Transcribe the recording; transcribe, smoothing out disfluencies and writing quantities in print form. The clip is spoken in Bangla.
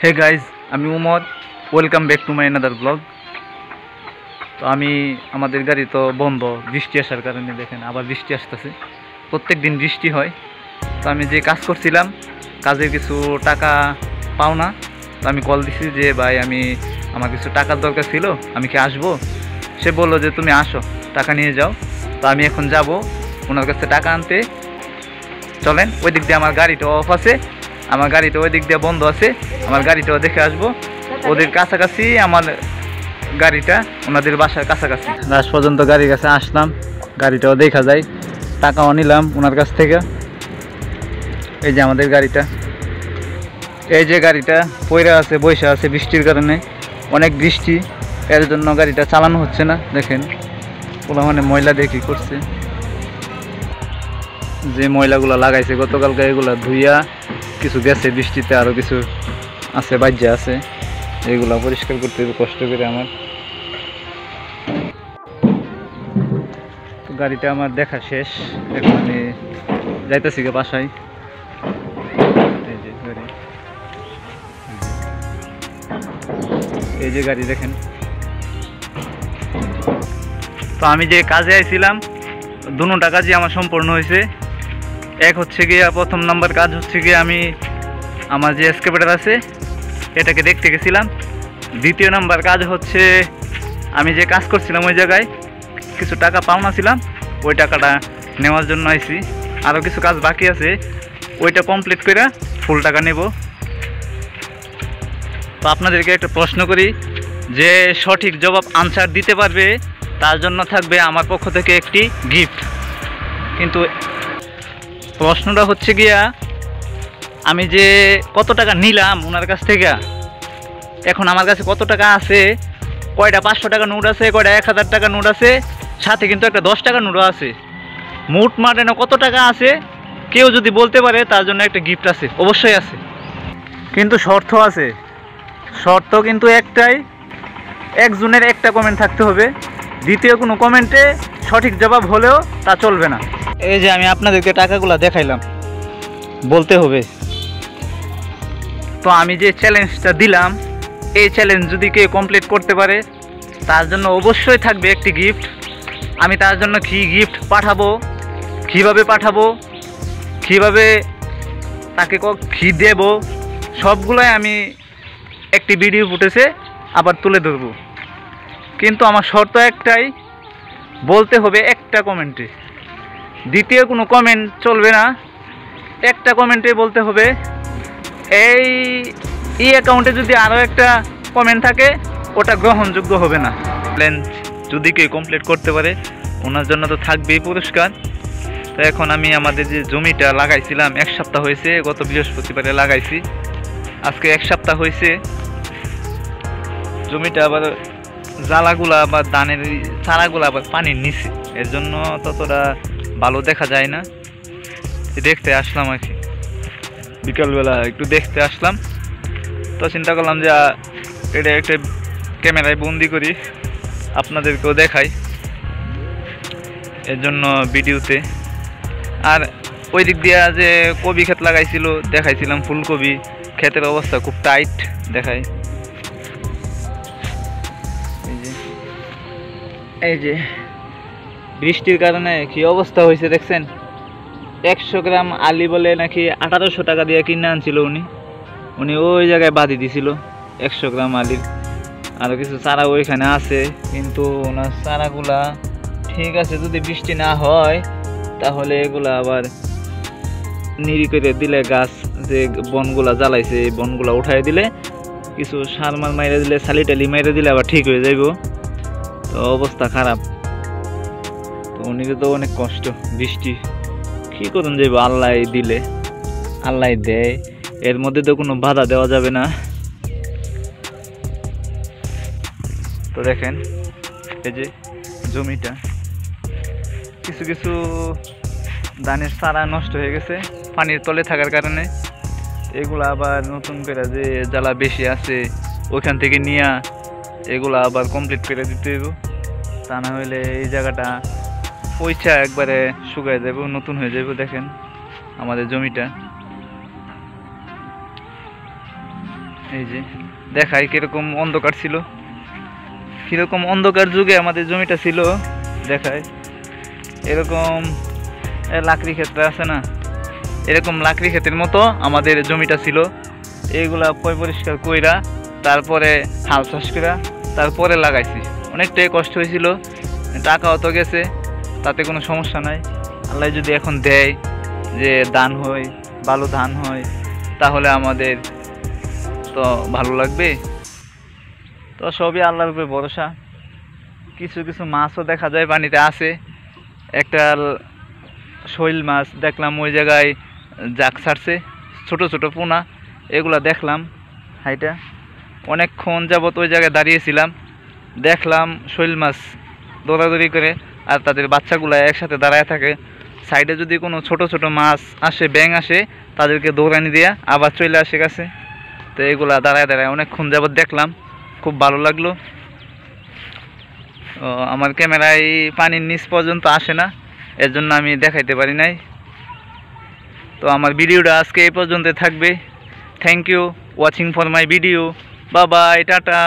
হে গাইজ, আমি Umar. Welcome back to my another blog. তো আমাদের গাড়ি তো বন্ধ বৃষ্টি আসার কারণে। দেখেন আবার বৃষ্টি আসতেছে, প্রত্যেক দিন বৃষ্টি হয়। তো আমি যে কাজ করছিলাম, কাজের কিছু টাকা পাও না। তো আমি কল দিছি যে ভাই আমার কিছু টাকার দরকার ছিল, আমি কি আসবো? সে বললো যে তুমি আসো, টাকা নিয়ে যাও। তো আমি এখন যাব ওনার কাছে টাকা আনতে। চলেন, ওই দিক দিয়ে আমার গাড়িটা অফ আছে, আমার গাড়িটা ওই দিক দিয়ে বন্ধ আছে। আমার গাড়িটাও দেখে আসবো। ওদের কাছাকাছি আমার গাড়িটা, ওনাদের বাসার কাছাকাছি। লাস্ট পর্যন্ত গাড়ির কাছে আসলাম, গাড়িটাও দেখা যায়, টাকাও নিলাম ওনার কাছ থেকে। এই যে আমাদের গাড়িটা, এই যে গাড়িটা পয়রা আছে, বৈশা আছে বৃষ্টির কারণে। অনেক বৃষ্টি, এর জন্য গাড়িটা চালানো হচ্ছে না। দেখেন ওরা মানে ময়লা দেখি করছে, যে ময়লাগুলো লাগাইছে গতকালকে, এগুলা ধুইয়া কিছু গেছে বৃষ্টিতে, আরও কিছু আছে বাজ্যা আছে, এগুলা পরিষ্কার করতে কষ্ট করে আমার। তো গাড়িটা আমার দেখা শেষ, এখন আমি যাইতেছি গে বাসায়। এই যে গাড়ি, এই যে গাড়ি দেখেন। তো আমি যে কাজে আইছিলাম, দুটা কাজই আমার সম্পূর্ণ হয়েছে। এক হচ্ছে গিয়ে প্রথম নাম্বার কাজ হচ্ছে গিয়ে আমি আমার যে এসকেভেটর আছে এটাকে দেখতে গেছিলাম। দ্বিতীয় নাম্বার কাজ হচ্ছে আমি যে কাজ করছিলাম ওই জায়গায় কিছু টাকা পাওনা ছিলাম, ওই টাকাটা নেওয়ার জন্য আইছি। আরও কিছু কাজ বাকি আছে, ওইটা কমপ্লিট করে ফুল টাকা নেব। তো আপনাদেরকে একটা প্রশ্ন করি, যে সঠিক জবাব আনসার দিতে পারবে তার জন্য থাকবে আমার পক্ষ থেকে একটি গিফট। কিন্তু প্রশ্নটা হচ্ছে গিয়া, আমি যে কত টাকা নিলাম ওনার কাছ থেকে, এখন আমার কাছে কত টাকা আছে, কয়টা 500 টাকা নোট আছে, কয়টা 1000 টাকা নোট আছে, সাথে কিন্তু একটা 10 টাকা নোটও আছে। মোট মার্ডেনে কত টাকা আছে কেউ যদি বলতে পারে তার জন্য একটা গিফট আছে, অবশ্যই আছে। কিন্তু শর্ত আছে, শর্ত কিন্তু একটাই, একজনের একটা কমেন্ট থাকতে হবে, দ্বিতীয় কোনো কমেন্টে সঠিক জবাব হলেও তা চলবে না। এই যে আমি আপনাদেরকে টাকাগুলো দেখাইলাম, বলতে হবে। তো আমি যে চ্যালেঞ্জটা দিলাম, এই চ্যালেঞ্জ যদি কেউ কমপ্লিট করতে পারে তার জন্য অবশ্যই থাকবে একটি গিফট। আমি তার জন্য কী গিফট পাঠাবো, কীভাবে পাঠাবো, কীভাবে তাকে কী দেব, সবগুলোই আমি একটি ভিডিও ফুটেজে আবার তুলে ধরবো। কিন্তু আমার শর্ত একটাই, বলতে হবে একটা কমেন্টে, দ্বিতীয় কোনো কমেন্ট চলবে না, একটা কমেন্টে বলতে হবে। এই অ্যাকাউন্টে যদি আরও একটা কমেন্ট থাকে ওটা গ্রহণযোগ্য হবে না। চ্যালেঞ্জ যদি কেউ কমপ্লিট করতে পারে ওনার জন্য তো থাকবেই পুরস্কার। তো এখন আমি আমাদের যে জমিটা লাগাইছিলাম, 1 সপ্তাহ হয়েছে, গত বৃহস্পতিবারে লাগাইছি, আজকে 1 সপ্তাহ হয়েছে। জমিটা আবার জ্বালাগুলা বা ধানের চারাগুলা আবার পানির নিচে, এর জন্য ততটা ভালো দেখা যায় না। দেখতে আসলাম আর কি, বিকালবেলা একটু দেখতে আসলাম। তো চিন্তা করলাম যে এটা একটা ক্যামেরায় বন্দি করি, আপনাদেরকেও দেখাই, এর জন্য ভিডিওতে। আর ওই দিক দিয়ে যে কবি ক্ষেত লাগাইছিল দেখাইছিলাম, ফুলকপি ক্ষেতের অবস্থা খুব টাইট দেখায়। এই যে বৃষ্টির কারণে কি অবস্থা হয়েছে দেখছেন। 100 গ্রাম আলি বলে নাকি 1800 টাকা দিয়ে কিনে আনছিল উনি ওই জায়গায় বাদি দিছিল 100 গ্রাম আলির। আরও কিছু চারা ওইখানে আছে, কিন্তু ওনার চারাগুলা ঠিক আছে, যদি বৃষ্টি না হয় তাহলে এগুলা আবার নিরি করে দিলে, গাছ যে বনগুলা জ্বালাইছে এই বনগুলা উঠাই দিলে, কিছু সার মার মাইরে দিলে, ছালি টালি মাইরে দিলে আবার ঠিক হয়ে যাইব। তো অবস্থা খারাপ। তো উনি তো অনেক কষ্ট, বৃষ্টি কী করুন যাইব, আল্লাহ দিলে আল্লাহ দেয়, এর মধ্যে তো কোনো বাধা দেওয়া যাবে না। তো দেখেন এই যে জমিটা, কিছু কিছু ধানের চারা নষ্ট হয়ে গেছে পানির তলে থাকার কারণে। এগুলো আবার নতুন করে যে জ্বালা বেশি আছে ওইখান থেকে নিয়ে এগুলো আবার কমপ্লিট করে দিতে হইব, তা না হইলে এই জায়গাটা পয়সা একবারে শুকায় যাব, নতুন হয়ে যাব। দেখেন আমাদের জমিটা, এই যে দেখাই কিরকম অন্ধকার ছিল, কিরকম অন্ধকার যুগে আমাদের জমিটা ছিল। দেখায় এরকম লাকড়ি ক্ষেত্রে আছে না, এরকম লাকড়ি ক্ষেতের মতো আমাদের জমিটা ছিল। এইগুলা পরিষ্কার কইরা তারপরে হাল চাষ করা তারপরে লাগাইছি। অনেকটাই কষ্ট হয়েছিল, টাকাও তো গেছে, তাতে কোনো সমস্যা নাই। আল্লাহ যদি এখন দেয় যে ধান হয়, ভালো ধান হয়, তাহলে আমাদের তো ভালো লাগবে। তো সবই আল্লাহর উপরে ভরসা। কিছু কিছু মাছও দেখা যায় পানিতে আছে। একটা শৈল মাছ দেখলাম ওই জায়গায় জাক ছাড়ছে, ছোট ছোট পোনা, এগুলা দেখলাম। হাইটা অনেকক্ষণ যাবত ওই জায়গায় দাঁড়িয়েছিলাম, দেখলাম শৈল মাছ দৌড়াদৌড়ি করে আর তাদের বাচ্চাগুলো একসাথে দাঁড়ায় থাকে। সাইডে যদি কোনো ছোট ছোট মাছ আসে, ব্যাঙ আসে, তাদেরকে দৌড়ানি দিয়া আবার চলে আসে কাছে। তো এগুলা দাঁড়ায় দাঁড়ায় অনেকক্ষণ যাবত দেখলাম, খুব ভালো লাগলো। আমার ক্যামেরায় পানির নিচ পর্যন্ত আসে না, এর জন্য আমি দেখাইতে পারি নাই। তো আমার ভিডিওটা আজকে এই পর্যন্ত থাকবে। Thank you watching for my video. Bye bye, tata.